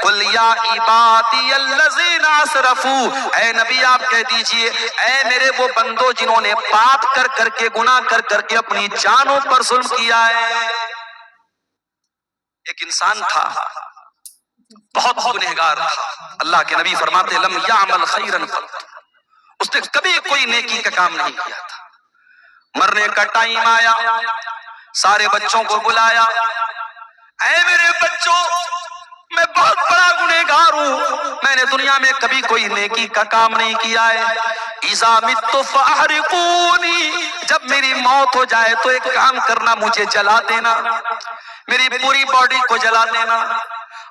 قل یا عبادی الذین اسرفوا، اے نبی آپ کہہ دیجئے اے میرے وہ بندوں جنہوں نے پاپ کر کر کے گناہ کر کر کے اپنی جانوں پر ظلم کیا ہے۔ ایک انسان تھا بہت گنہگار تھا، اللہ کے نبی فرماتے لم یعمل خیرا قط، اس نے کبھی کوئی نیکی کا کام نہیں کیا تھا۔ مرنے کا ٹائم آیا، سارے بچوں کو بلایا، اے میرے بچوں میں بہت بڑا گنہگار ہوں، میں نے دنیا میں کبھی کوئی نیکی کا کام نہیں کیا ہے۔ اذا مت فاحرقونی، جب میری موت ہو جائے تو ایک کام کرنا، مجھے جلا دینا، میری پوری باڈی کو جلا دینا،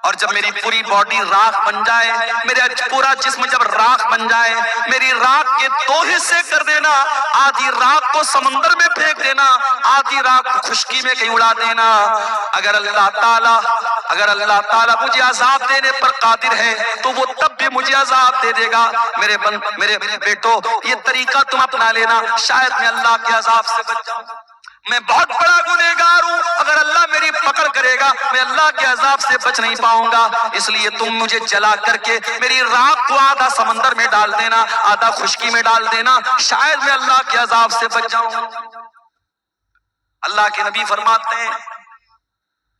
اور جب میری پوری باڈی راکھ بن جائے، میرا پورا جسم جب راکھ بن جائے، میری راکھ کے دو حصے کر دینا، آدھی راکھ کو سمندر میں پھینک دینا، آدھی راکھ کو خشکی میں کہیں اڑا دینا۔ اگر اللہ تعالیٰ مجھے عذاب دینے پر قادر ہے تو وہ تب بھی مجھے عذاب دے دے گا۔ میرے بیٹو یہ طریقہ تم اپنا لینا، شاید میں اللہ کے عذاب سے بچ جاؤں۔ میں بہت بڑا گنہگار ہوں، اگر اللہ میری پکڑ کرے گا میں اللہ کے عذاب سے بچ نہیں پاؤں گا، اس لیے تم مجھے جلا کر کے میری راکھ کو آدھا سمندر میں ڈال دینا، آدھا خشکی میں ڈال دینا، شاید میں اللہ کے عذاب سے بچ جاؤں۔ اللہ کے نبی فرماتے ہیں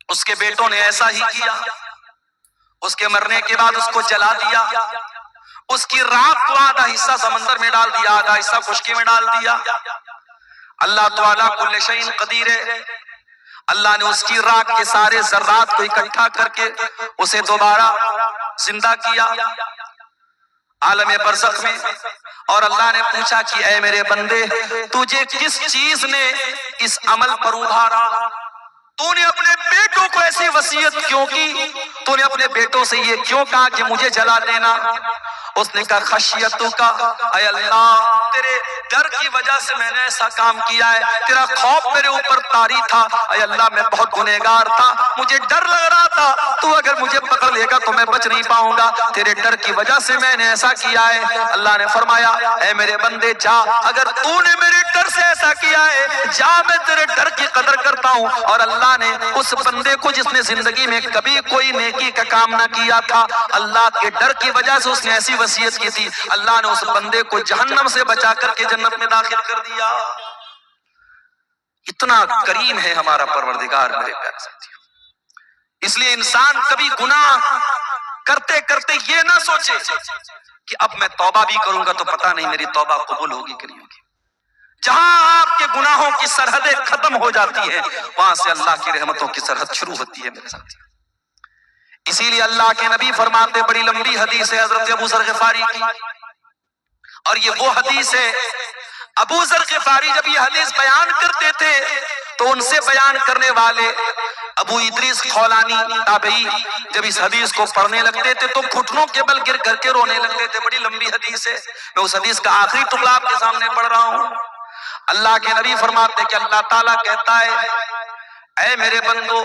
اس کے بیٹوں نے ایسا ہی کیا، اس کے مرنے کے بعد اس کو جلا دیا، اس کی راکھ کو آدھا حصہ سمندر میں ڈال دیا، آدھا حصہ خشکی میں ڈال دیا۔ اللہ تعالیٰ کل شیء قدیر ہے، اللہ نے اس کی راکھ کے سارے ذرات کو اکٹھا کر کے اسے دوبارہ زندہ کیا عالم برزخ میں، اور اللہ نے پوچھا کہ اے میرے بندے تجھے کس چیز نے اس عمل پر ابھارا؟ تو نے اپنے بیٹوں کو ایسی وصیت کیوں کی؟ تو نے اپنے بیٹوں سے یہ کیوں کہا کہ مجھے جلا دینا؟ اس نے کہا خشیتو کا، اے اللہ تیرے ڈر کی وجہ سے میں نے ایسا کام کیا ہے، تیرا خوف میرے اوپر طاری تھا، اے اللہ میں بہت گنہگار تھا، مجھے ڈر لگ رہا تھا تو اگر مجھے پکڑ لے گا تو میں بچ نہیں پاؤں گا، تیرے ڈر کی وجہ سے میں نے ایسا کیا ہے۔ اللہ نے فرمایا اے میرے بندے جا، اگر تو نے میرے ڈر سے ایسا کیا ہے جا، میں تیرے ڈر کی قدر کرتا ہوں۔ اور اللہ نے اس بندے کو جس نے زندگی میں کبھی کوئی نیکی کا کام نہ کیا تھا، اللہ کے ڈر کی وجہ سے اس نے ایسی وصیت کی تھی، اللہ نے اس بندے کو جہنم سے بچا کر کے جنت میں داخل کر دیا۔ اتنا کریم ہے ہمارا پروردگار میرے پیارے ساتھیوں۔ اس لیے انسان کبھی گناہ کرتے کرتے یہ نہ سوچے کہ اب میں توبہ بھی کروں گا تو پتہ نہیں میری توبہ قبول ہوگی کہ نہیں ہوگی۔ جہاں آپ کے گناہوں کی سرحدیں ختم ہو جاتی ہیں وہاں سے اللہ کی رحمتوں کی سرحد شروع ہوتی ہے میرے ساتھیوں۔ اسی لیے اللہ کے نبی فرماتے، بڑی لمبی حدیث ہے حضرت ابو ذر غفاری کی، اور یہ وہ حدیث ہے ابو ذر غفاری جب یہ حدیث بیان کرتے تھے تو ان سے بیان کرنے والے ابو ادریس خولانی تابعی جب اس حدیث کو پڑھنے لگتے تھے تو گھٹنوں کے بل گر کر کے رونے لگتے تھے۔ بڑی لمبی حدیث ہے، میں اس حدیث کا آخری ٹکڑا آپ کے سامنے پڑھ رہا ہوں۔ اللہ کے نبی فرماتے کہ اللہ تعالیٰ کہتا ہے اے میرے بندو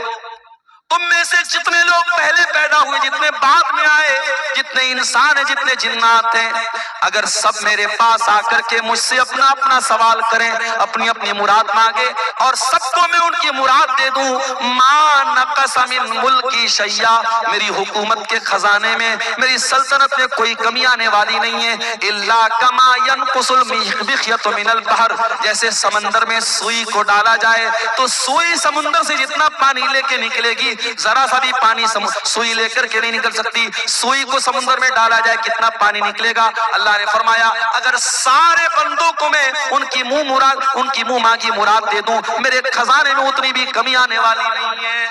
تم میں سے جتنے لوگ پہلے پیدا ہوئے، جتنے بعد میں آئے، جتنے انسان ہیں، جتنے جنات ہیں، اگر سب میرے پاس آ کر کے مجھ سے اپنا اپنا سوال کریں، اپنی اپنی مراد مانگے اور سب کو میں ان کی مراد دے دوں، ما نقص من ملکی شیء، میری حکومت کے خزانے میں، میری سلطنت میں کوئی کمی آنے والی نہیں ہے، الا کما ينقص المخيط من البحر، جیسے سمندر میں سوئی کو ڈالا جائے تو سوئی سمندر سے جتنا پانی لے کے نکلے گی، ذرا سا بھی پانی سوئی لے کر کے نہیں نکل سکتی، سوئی کو سمندر میں ڈالا جائے کتنا پانی نکلے گا۔ اللہ نے فرمایا اگر سارے بندوں کو میں ان کی منہ مانگی مراد دے دوں، میرے خزانے میں اتنی بھی کمی آنے والی نہیں ہے۔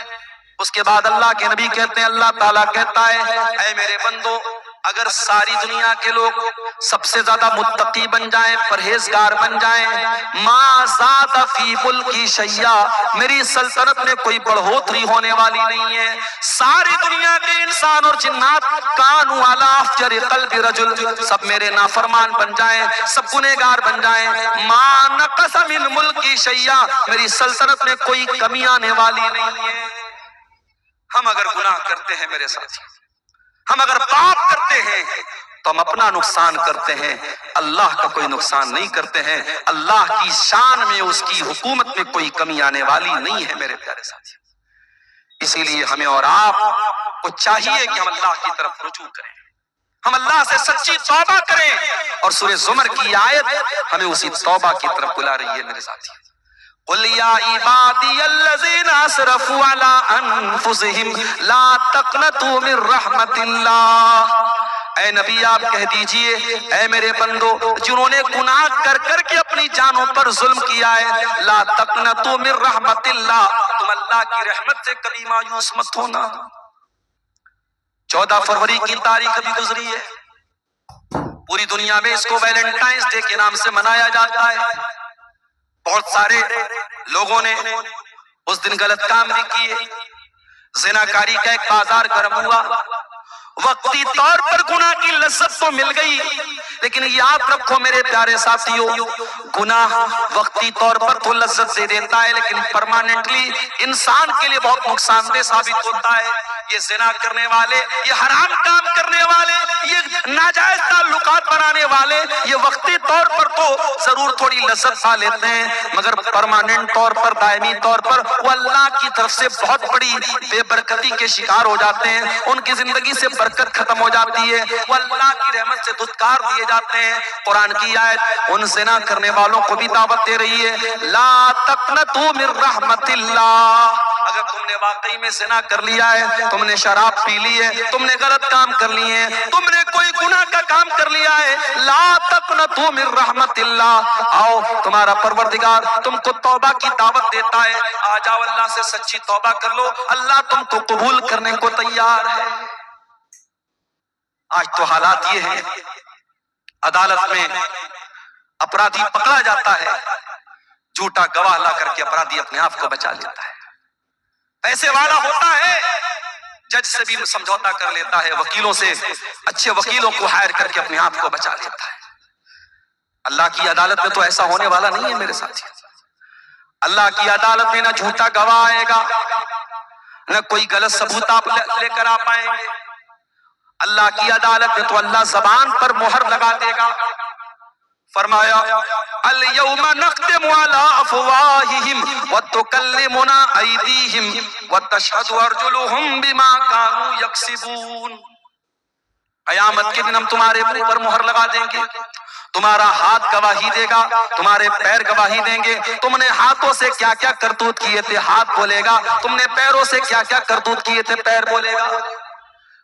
اس کے بعد اللہ کے نبی کہتے ہیں، اللہ تعالیٰ کہتا ہے اے میرے بندو اگر ساری دنیا کے لوگ سب سے زیادہ متقی بن جائیں، پرہیزگار بن جائیں، ما زاد فی ملکی شیء، میری سلطنت میں کوئی بڑھوتری ہونے والی نہیں ہے۔ ساری دنیا کے انسان اور جنات کانوا علی افجر قلب رجل، سب میرے نافرمان بن جائیں، سب گنہگار بن جائیں، ما نقص من ملکی شیء، میری سلطنت میں کوئی کمی آنے والی نہیں ہے۔ ہم اگر گناہ کرتے ہیں میرے ساتھی، ہم اگر پاپ کرتے ہیں تو ہم اپنا نقصان کرتے ہیں، اللہ کا کوئی نقصان نہیں کرتے ہیں۔ اللہ کی شان میں، اس کی حکومت میں کوئی کمی آنے والی نہیں ہے میرے پیارے ساتھی۔ اسی لیے ہمیں اور آپ کو چاہیے کہ ہم اللہ کی طرف رجوع کریں، ہم اللہ سے سچی توبہ کریں، اور سورہ زمر کی آیت ہمیں اسی توبہ کی طرف بلا رہی ہے میرے ساتھی۔ قُلْ يَا عِبَادِيَ الَّذِينَ أَسْرَفُوا عَلَىٰ أَنفُسِهِمْ لَا تَقْنَطُوا مِن رَحْمَةِ اللَّهِ، اے نبی آپ کہہ دیجئے اے میرے بندو جنہوں نے گناہ کر کر کے اپنی جانوں پر ظلم کیا ہے، لا تقنطوا من رحمت اللہ، تم اللہ کی رحمت سے کبھی مایوس مت ہونا۔ 14 فروری کی تاریخ ابھی گزری ہے، پوری دنیا میں اس کو ویلنٹائنز ڈے کے نام سے منایا جاتا ہے۔ بہت سارے لوگوں نے اس دن غلط کام بھی کیے، زناکاری کا ایک بازار گرم ہوا، وقتی طور پر گناہ کی لذت تو مل گئی، لیکن یاد رکھو میرے پیارے ساتھیو، گناہ وقتی طور پر تو لذت دے دیتا ہے لیکن پرماننٹلی انسان کے لیے بہت نقصان دہ ثابت ہوتا ہے۔ یہ زنا کرنے والے، یہ حرام کام کرنے والے، یہ ناجائز تعلقات بنانے والے، یہ وقتی طور پر تو ضرور تھوڑی لذت پا لیتے ہیں، مگر پرماننٹ طور پر، دائمی طور پر وہ اللہ کی طرف سے بہت بڑی بے برکتی کے شکار ہو جاتے ہیں، ان کی زندگی سے برکت ختم ہو جاتی ہے، وہ اللہ کی رحمت سے دھتکار دیے جاتے ہیں۔ قرآن کی آیت ان زنا کرنے والوں کو بھی دعوت دے رہی ہے، لا تقنطوا من رحمت اللہ، اگر تم نے واقعی میں زنا کر لیا ہے، تم نے شراب پی لی ہے، تم نے غلط کام کر لیے ہیں، تم نے کوئی گناہ کا کام کر لیا ہے، لا تقنطوا من رحمت اللہ، آؤ تمہارا پروردگار تم کو توبہ کی دعوت دیتا ہے، آ جاؤ اللہ سے سچی توبہ کر لو، اللہ تم کو قبول کرنے کو تیار ہے۔ آج تو حالات یہ ہیں، عدالت میں اپرادھی پکڑا جاتا ہے، جھوٹا گواہ لا کر کے اپرادھی اپنے آپ کو بچا لیتا ہے، پیسے والا ہوتا ہے، جج سے بھی سمجھوتا کر لیتا ہے، وکیلوں سے، اچھے وکیلوں کو ہائر کر کے اپنے آپ کو بچا لیتا ہے۔ اللہ کی عدالت میں تو ایسا ہونے والا نہیں ہے میرے ساتھی، اللہ کی عدالت میں نہ جھوٹا گواہ آئے گا، نہ کوئی غلط ثبوت آپ لے کر آ پائیں گے۔ اللہ کی عدالت میں تو اللہ زبان پر مہر لگا دے گا، فرمایا اليوم نختم على افواههم وتكلمنا ايديهم وتشهد ارجلهم بما كانوا يكسبون، قیامت کے دن ہم تمہارے منہ پر مہر لگا دیں گے، تمہارا ہاتھ گواہی دے گا، تمہارے پیر گواہی دیں گے، تم نے ہاتھوں سے کیا کیا کرتوت کیے تھے ہاتھ بولے گا، تم نے پیروں سے کیا کیا کرتوت کیے تھے پیر بولے گا۔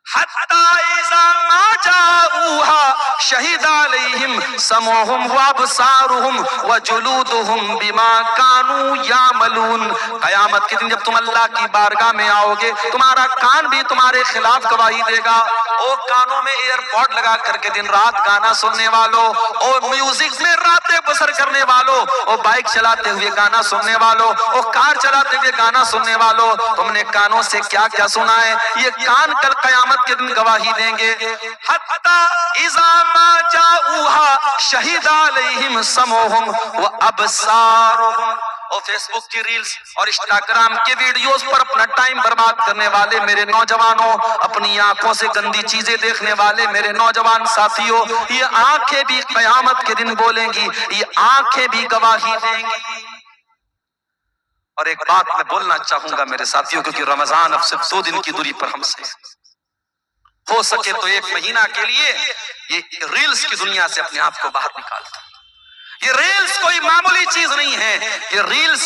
حَتَّى إِذَا مَا جَاءُوهَا شَهِدَ عَلَيْهِمْ سَمْعُهُمْ وَأَبْصَارُهُمْ وَجُلُودُهُمْ بِمَا كَانُوا يَعْمَلُونَ، قیامت کے دن جب تم اللہ کی بارگاہ میں آؤ گے، تمہارا کان بھی تمہارے خلاف گواہی دے گا۔ او کانوں میں ایئر پوڈ لگا کر کے دن رات گانا سننے والوں، او میوزک میں راتیں بسر کرنے والوں، او بائک چلاتے ہوئے گانا سننے والوں، او کار چلاتے ہوئے گانا سننے والوں، تم نے کانوں سے کیا کیا سنا ہے، یہ کان کل قیامت کے دن گواہی دیں گے۔ حتی اذا ما جاؤہا شہید علیہم سمعہم وابصارہم، اور فیس بک کی ریلز اور انسٹاگرام کے ویڈیوز پر اپنا ٹائم برباد کرنے والے میرے نوجوانوں، اپنی آنکھوں سے گندی چیزیں دیکھنے والے میرے نوجوان ساتھیوں، یہ آنکھیں بھی قیامت کے دن بولیں گی، یہ آنکھیں بھی گواہی دیں گی۔ اور ایک بات میں بولنا چاہوں گا میرے ساتھیوں، کیونکہ رمضان اب صرف 2 دن کی دوری پر ہم سے، ہو سکے تو 1 مہینہ کے لیے یہ ریلز کی دنیا سے اپنے آپ کو باہر نکال دیں۔ یہ ریلز کوئی معمولی چیز نہیں ہے، یہ ریلز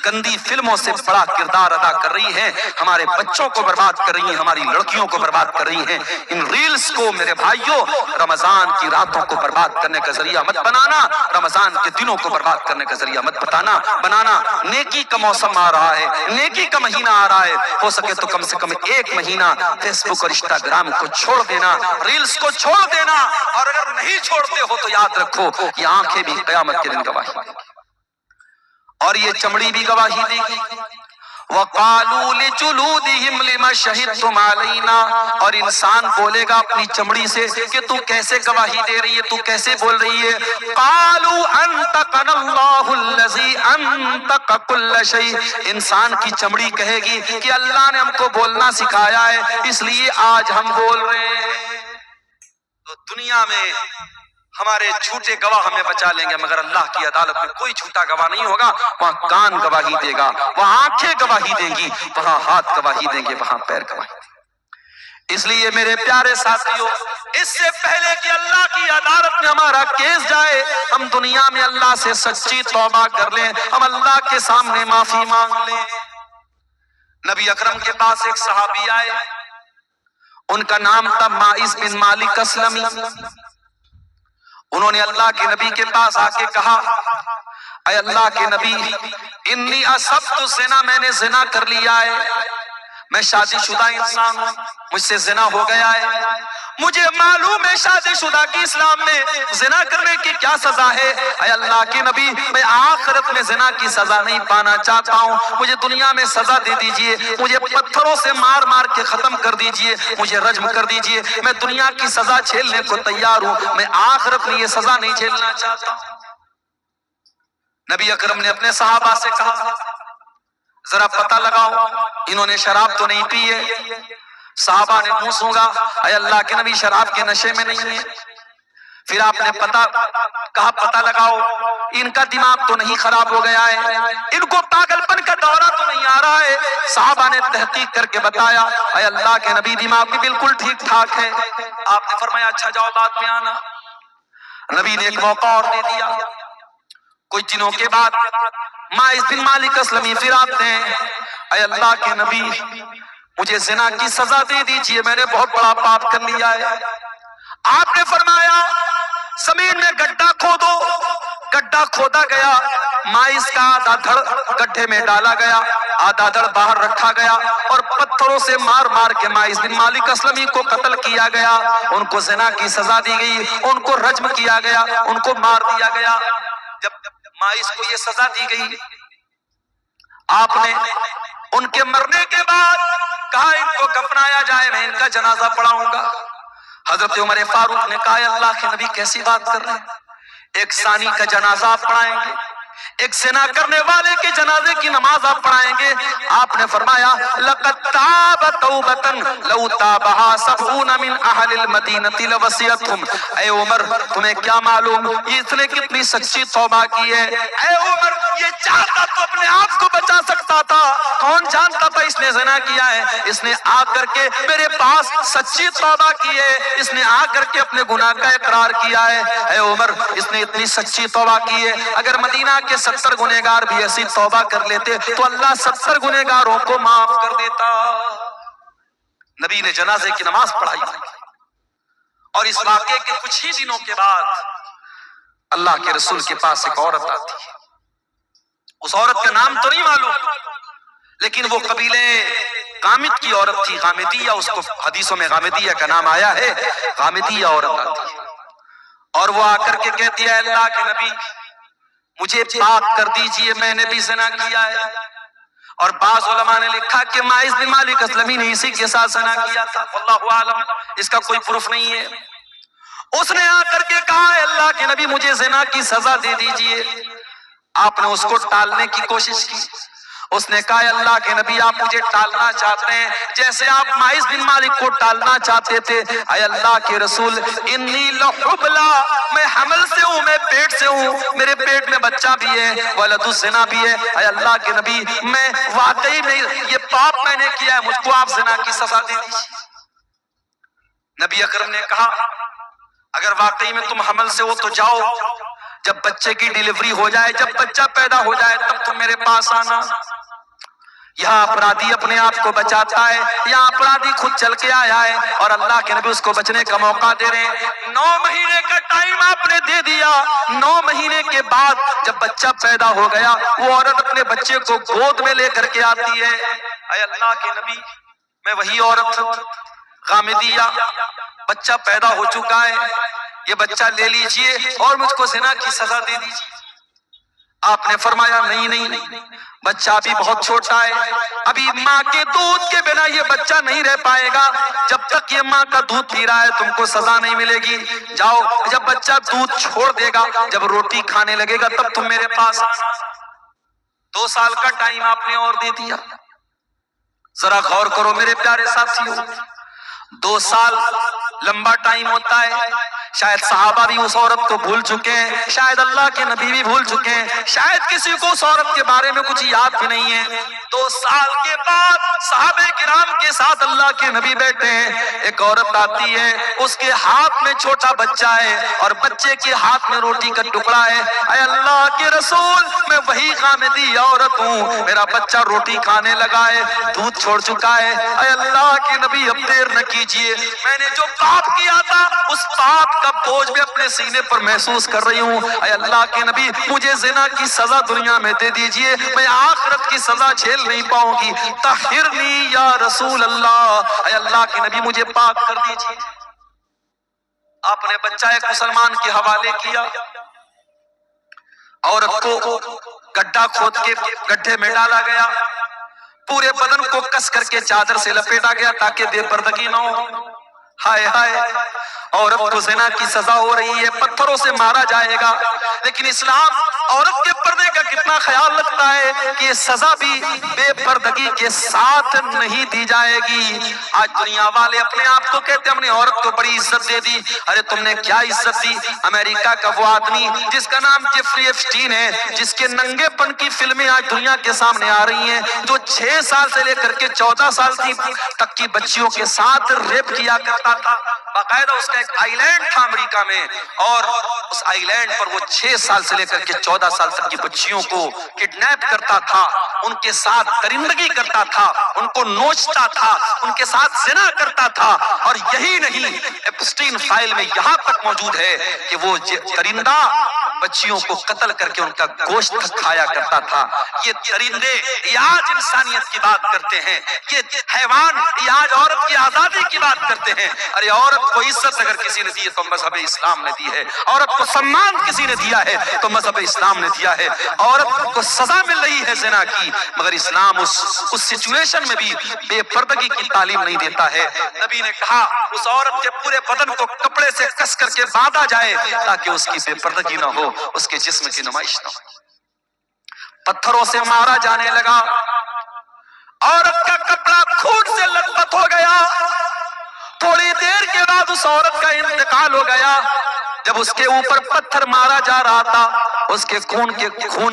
گندی فلموں سے بڑا کردار ادا کر رہی ہیں، ہمارے بچوں کو برباد کر رہی ہیں، ہماری لڑکیوں کو برباد کر رہی ہیں۔ ان ریلز کو میرے بھائیوں رمضان کی راتوں کو برباد کرنے کا ذریعہ مت بنانا، رمضان کے دنوں کو برباد کرنے کا ذریعہ مت بنانا۔ نیکی کا موسم آ رہا ہے، نیکی کا مہینہ آ رہا ہے، ہو سکے تو کم سے کم 1 مہینہ فیس بک اور انسٹاگرام کو چھوڑ دینا، ریلز کو چھوڑ دینا، اور اگر نہیں چھوڑتے ہو تو یاد رکھو یہ آنکھیں بھی قیامت کے دن گواہی دے گی، اور یہ چمڑی بھی گواہی دے گی۔ وَقَالُوا لِجُلُودِهِمْ لِمَ شَهِدْتُمْ عَلَيْنَا، اور انسان بولے گا اپنی چمڑی سے کہ تو کیسے گواہی دے رہی ہے، تو کیسے بول رہی ہے۔ قَالُوا أَنْطَقَنَا اللَّهُ الَّذِي أَنْطَقَ كُلَّ شَيْءٍ، انسان کی چمڑی کہے گی کہ اللہ نے ہم کو بولنا سکھایا ہے، اس لیے آج ہم بول رہے ہیں۔ تو دنیا میں ہمارے جھوٹے گواہ ہمیں بچا لیں گے، مگر اللہ کی عدالت میں کوئی جھوٹا گواہ نہیں ہوگا، وہاں کان گواہی دے گا، وہاں آنکھیں گواہی دیں گی، وہاں ہاتھ گواہی دیں گے، وہاں پیر گواہی دیں گے۔ اس لیے میرے پیارے ساتھیوں، اس سے پہلے کہ اللہ کی عدالت میں ہمارا کیس جائے، ہم دنیا میں اللہ سے سچی توبہ کر لیں، ہم اللہ کے سامنے معافی مانگ لیں۔ نبی اکرم کے پاس ایک صحابی آئے، ان کا نام تھا ماعز بن مالک اسلمی۔ انہوں نے اللہ کے نبی کے پاس آ کے کہا، اے اللہ کے نبی، انی اصبت الزنا، میں نے زنا کر لیا ہے، میں شادی شدہ انسان ہوں، مجھ سے زنا ہو گیا ہے، مجھے معلوم ہے شادی شدہ کی اسلام میں زنا کرنے کی کیا سزا ہے۔ اے اللہ کے نبی، میں آخرت میں زنا کی سزا نہیں پانا چاہتا ہوں، مجھے دنیا میں سزا دے دیجئے، مجھے پتھروں سے مار مار کے ختم کر دیجئے، مجھے رجم کر دیجئے، میں دنیا کی سزا جھیلنے کو تیار ہوں، میں آخرت میں یہ سزا نہیں جھیلنا چاہتا۔ نبی اکرم نے اپنے صحابہ سے کہا، ذرا پتہ لگاؤ انہوں نے شراب تو نہیں پی ہے؟ صحابہ نے منہ سونگا، اے اللہ کے نبی شراب کے نشے میں نہیں ہے۔ پھر آپ نے کہا پتہ لگاؤ ان کا دماغ تو نہیں خراب ہو گیا ہے، ان کو پاگل پن کا دورہ تو نہیں آ رہا ہے؟ صحابہ نے تحقیق کر کے بتایا، اے اللہ کے نبی دماغ بھی بالکل ٹھیک ٹھاک ہے۔ آپ نے فرمایا اچھا جاؤ بعد میں آنا۔ نبی نے ایک موقع اور دے دیا۔ کچھ دنوں کے بعد ماعز بن مالک اسلمی پھر آتے ہیں، اے اللہ کے نبی مجھے زنا کی سزا دے دیجئے، میں نے بہت بڑا پاپ کر لیا ہے۔ آپ نے فرمایا زمین میں گڈھا کھودو، گڈھا کھودا گیا، ماعز کا آدھا دھڑ گڈھے میں ڈالا گیا، آدھا دھڑ باہر رکھا گیا، اور پتھروں سے مار مار کے ماعز بن مالک اسلمی کو قتل کیا گیا، ان کو زنا کی سزا دی گئی، ان کو رجم کیا گیا، ان کو مار دیا گیا۔ جب ماعز کو یہ سزا دی گئی، آپ نے ان کے مرنے کے بعد کہا ان کو کفنایا جائے، میں ان کا جنازہ پڑھاؤں گا۔ حضرت عمر فاروق نے کہا اللہ کے نبی کیسی بات کر رہے ہیں، ایک زانی کا جنازہ آپ پڑھائیں گے، ایک زنا کرنے والے کے جنازے کی نماز آپ پڑھائیں گے؟ آپ نے فرمایا لقد تاب توبۃ لو تابها 70 من اہل المدینہ لوسعتهم۔ اے عمر تمہیں کیا معلوم یہ اس نے کتنی سچی توبہ کی ہے؟ اے عمر یہ چاہتا تو اپنے آپ کو بچا سکتا تھا، کون جانتا تھا اس نے زنا کیا ہے؟ اس نے آ کر کے میرے پاس سچی توبہ کی ہے، اس نے آ کر کے اپنے گناہ کا اقرار کیا ہے۔ اے عمر اس نے اتنی سچی توبہ کی ہے، اگر مدینہ کے 70 گنہگار بھی ایسی توبہ کر لیتے تو اللہ 70 گنہگاروں کو معاف کر دیتا۔ نبی نے جنازے کی نماز پڑھائی، اور اس واقعے کے کچھ ہی دنوں کے بعد اللہ کے رسول کے پاس ایک عورت آتی ہے۔ اس عورت کا نام تو نہیں معلوم، لیکن وہ قبیلے غامد کی عورت تھی، غامدیہ، اس کو حدیثوں میں غامدیہ کا نام آیا ہے، غامدیہ عورت آتی ہے، اور وہ آ کر کے کہتی ہے اللہ کے نبی مجھے پاک کر دیجئے، میں نے بھی زنا کیا ہے۔ اور بعض علماء نے لکھا کہ ماعز بن مالک اسلمی نے اسی کے ساتھ زنا کیا تھا، واللہ عالم، اس کا کوئی پروف نہیں ہے۔ اس نے آ کر کے کہا اے اللہ کے نبی مجھے زنا کی سزا دے دیجئے۔ آپ نے اس کو ٹالنے کی کوشش کی، اس نے کہا اے اللہ کے نبی آپ مجھے ٹالنا چاہتے ہیں جیسے آپ ماعز بن مالک کو ٹالنا چاہتے تھے، اے اللہ کے رسول انی لحبلا، میں حمل سے ہوں، میں پیٹ سے ہوں، میرے پیٹ میں بچہ بھی ہے، ولد الزنا بھی ہے، اے اللہ کے نبی میں واقعی میں یہ پاپ میں نے کیا ہے، مجھ کو آپ زنا کی سزا دے دیجیے۔ نبی اکرم نے کہا اگر واقعی میں تم حمل سے ہو تو جاؤ، جب بچے کی ڈیلیوری ہو جائے، جب بچہ پیدا ہو جائے تب تم میرے پاس آنا۔ یہاں اپرادھی اپنے آپ کو بچاتا ہے، یہاں اپرادھی خود چل کے آیا ہے، اور اللہ کے نبی اس کو بچنے کا موقع دے رہے ہیں۔ 9 مہینے کا ٹائم آپ نے دے دیا، 9 مہینے کے بعد جب بچہ پیدا ہو گیا، وہ عورت اپنے بچے کو گود میں لے کر کے آتی ہے، اے اللہ کے نبی میں وہی عورت غامدیہ، بچہ پیدا ہو چکا ہے، یہ بچہ لے لیجئے اور مجھ کو زنا کی سزا دے دیجئے۔ آپ نے فرمایا نہیں، بچہ ابھی بہت چھوٹا ہے، ابھی ماں کے دودھ کے بنا یہ بچہ نہیں رہ پائے گا، جب تک یہ ماں کا دودھ پی رہا ہے تم کو سزا نہیں ملے گی، جاؤ جب بچہ دودھ چھوڑ دے گا، جب روٹی کھانے لگے گا تب تم میرے پاس آنا۔ 2 سال کا ٹائم آپ نے اور دے دیا۔ ذرا غور کرو میرے پیارے ساتھیوں، 2 سال لمبا ٹائم ہوتا ہے، شاید صحابہ بھی اس عورت کو بھول چکے ہیں، شاید اللہ کے نبی بھی بھول چکے ہیں، شاید کسی کو اس عورت کے بارے میں کچھ یاد بھی نہیں ہے۔ 2 سال کے بعد صحابہ کرام کے ساتھ اللہ کے نبی بیٹھے ہیں، ایک عورت آتی ہے، اس کے ہاتھ میں چھوٹا بچہ ہے اور بچے کے ہاتھ میں روٹی کا ٹکڑا ہے۔ اے اللہ کے رسول، میں وہی غامدی عورت ہوں، میرا بچہ روٹی کھانے لگا ہے، دودھ چھوڑ چکا ہے۔ اے اللہ کے نبی اب دیر نہ کیجئے، میں نے جو پاپ کیا تھا اس پاپ کا بوجھ میں اپنے سینے پر محسوس کر رہی ہوں۔ اے اللہ کے نبی، مجھے زنا کی سزا دنیا میں دے دیجئے، میں آخرت کی سزا جھیل نہیں پاؤں گی، طہرنی یا رسول اللہ، اے اللہ کے نبی مجھے پاک کر دیجئے۔ آپ نے بچہ ایک مسلمان کے حوالے کیا، عورت کو گڈھا کھود کے گڈھے میں ڈالا گیا، پورے بدن کو کس کر کے چادر سے لپیٹا گیا تاکہ بے پردگی نہ ہو۔ ہائے ہائے، عورت کو زنا کی سزا ہو رہی ہے، پتھروں سے مارا جائے گا، لیکن اسلام عورت کے پردے کا کتنا خیال رکھتا ہے کہ یہ سزا بھی بے پردگی کے ساتھ نہیں دی جائے گی۔ آج دنیا والے اپنے آپ کو کہتے ہیں ہم نے عورت کو بڑی عزت دے دی۔ ارے تم نے کیا عزت دی؟ امریکہ کا وہ آدمی جس کا نام جیفری ایپسٹین ہے، جس کے ننگے پن کی فلمیں آج دنیا کے سامنے آ رہی ہیں، جو 6 سال سے لے کر کے 14 سال تک کی بچیوں کے ساتھ ریپ کیا کرتا تھا، باقاعدہ اس کا ایک آئی لینڈ تھا امریکہ میں، اور اس آئی لینڈ پر وہ 6 سال سے لے کر کے 14 سال تک کی بچیوں کو کڈنیپ کرتا تھا، ان کے ساتھ درندگی کرتا تھا، ان کو نوچتا تھا، ان کے ساتھ زنا کرتا تھا۔ اور یہی نہیں، ایپسٹین فائل میں یہاں تک موجود ہے کہ وہ درندہ بچیوں کو قتل کر کے ان کا گوشت کھایا کرتا تھا۔ یہ درندے یہ آج انسانیت کی بات کرتے ہیں، یہ حیوان یہ آج عورت کی آزادی کی بات کرتے ہیں۔ ارے عورت کو عزت اگر کسی نے دی ہے تو مذہب اسلام نے دی ہے، عورت کو سمان کسی نے دیا ہے تو مذہب اسلام نے دیا ہے۔ عورت کو سزا مل رہی ہے زنا کی، مگر اسلام اس سچویشن میں بھی بے پردگی کی تعلیم نہیں دیتا ہے۔ نبی نے کہا اس عورت کے پورے بدن کو کپڑے سے کس کر کے باندھا جائے تاکہ اس کی بے پردگی نہ ہو، اس کے جسم کی نمائش نہ ہو۔ پتھروں سے مارا جانے لگا، عورت کا کپڑا خون سے لت پت ہو گیا، تھوڑی دیر کے بعد اس عورت کا انتقال ہو گیا۔ جب اس کے اوپر پتھر مارا جا رہا تھا، اس کے خون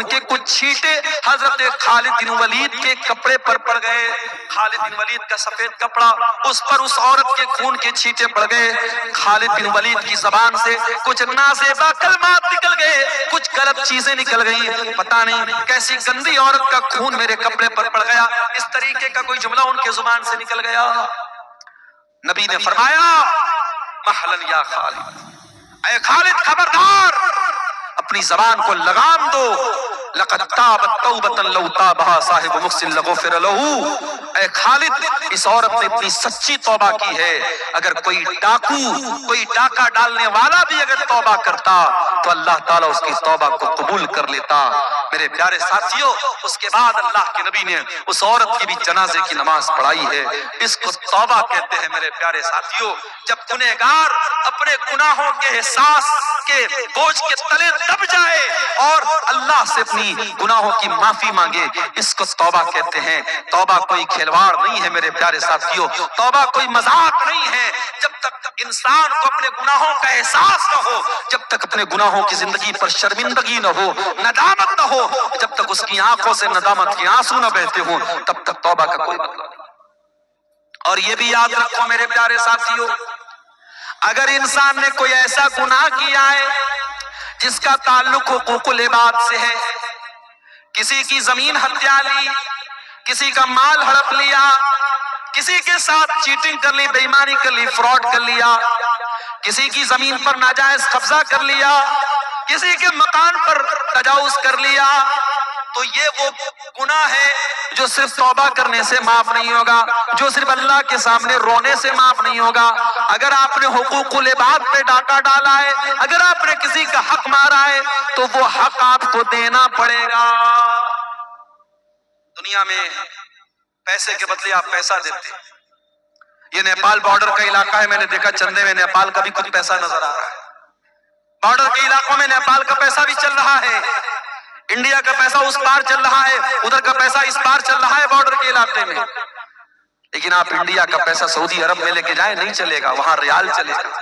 کے کچھ چھینٹے حضرت خالد بن ولید کے کپڑے پر پڑ گئے۔ خالد بن ولید کا سفید کپڑا، اس پر اس عورت کے خون کے چھینٹے پڑ گئے۔ خالد بن ولید کی زبان سے کچھ نازیبا کلمات نکل گئے، کچھ غلط چیزیں نکل گئی، پتہ نہیں کیسی گندی عورت کا خون میرے کپڑے پر پڑ گیا، اس طریقے کا کوئی جملہ ان کے زبان سے نکل گیا۔ نبی نے فرمایا محلن یا خالد، اے خالد خبردار، اپنی زبان کو لگام دو، لقد تابت توبۃ لو تابها صاحب محسن لغفر له۔ اے خالد، اس عورت نے اتنی سچی توبہ کی ہے، اگر کوئی ڈاکو کوئی ڈاکہ ڈالنے والا بھی اگر توبہ کرتا تو اللہ تعالیٰ اس کی توبہ کو قبول کر لیتا۔ میرے پیارے ساتھیوں، اس کے بعد اللہ کے نبی نے اس عورت کی بھی جنازے کی نماز پڑھائی ہے۔ اس کو توبہ کہتے ہیں میرے پیارے ساتھیوں۔ جب گنہگار اپنے گناہوں کے احساس کے بوجھ کے تلے دب جائے اور اللہ سے اپنی گناہوں کی معافی مانگے، اس کو توبہ کہتے ہیں۔ توبہ کوئی کھلواڑ نہیں ہے میرے پیارے ساتھیوں، توبہ کوئی مذاق نہیں ہے۔ جب تک انسان کو اپنے گناہوں کا احساس نہ ہو، جب تک اپنے گناہوں کی زندگی پر شرمندگی نہ ہو، ندامت نہ ہو، جب تک اس کی آنکھوں سے ندامت کے آنسو نہ بہتے ہوں، تب تک توبہ کا کوئی مطلب نہیں۔ اور یہ بھی یاد رکھو میرے پیارے ساتھیوں، اگر انسان نے کوئی ایسا گناہ کیا ہے جس کا تعلق حقوق العباد سے ہے، کسی کی زمین ہتھیا لی، کسی کا مال ہڑپ لیا، کسی کے ساتھ چیٹنگ کر لی، بے ایمانی کر لی، فراڈ کر لیا، کسی کی زمین پر ناجائز قبضہ کر لیا، کسی کے مکان پر تجاوز کر لیا، تو یہ وہ گناہ ہے جو صرف توبہ کرنے سے معاف نہیں ہوگا، جو صرف اللہ کے سامنے رونے سے معاف نہیں ہوگا۔ اگر آپ نے حقوق العباد پہ ڈاکہ ڈالا ہے، اگر آپ نے کسی کا حق مارا ہے تو وہ حق آپ کو دینا پڑے گا۔ دنیا میں پیسے کے بدلے آپ پیسہ دیتے ہیں۔ یہ نیپال بارڈر کا علاقہ ہے، میں نے دیکھا چندے میں نیپال کا بھی کچھ پیسہ نظر آ رہا ہے۔ بارڈر کے علاقوں میں نیپال کا پیسہ بھی چل رہا ہے، انڈیا کا پیسہ اس پار چل رہا ہے، ادھر کا پیسہ اس پار چل رہا ہے بارڈر کے علاقے میں۔ لیکن آپ انڈیا کا پیسہ سعودی عرب میں لے کے جائیں نہیں چلے گا، وہاں ریال چلے گا۔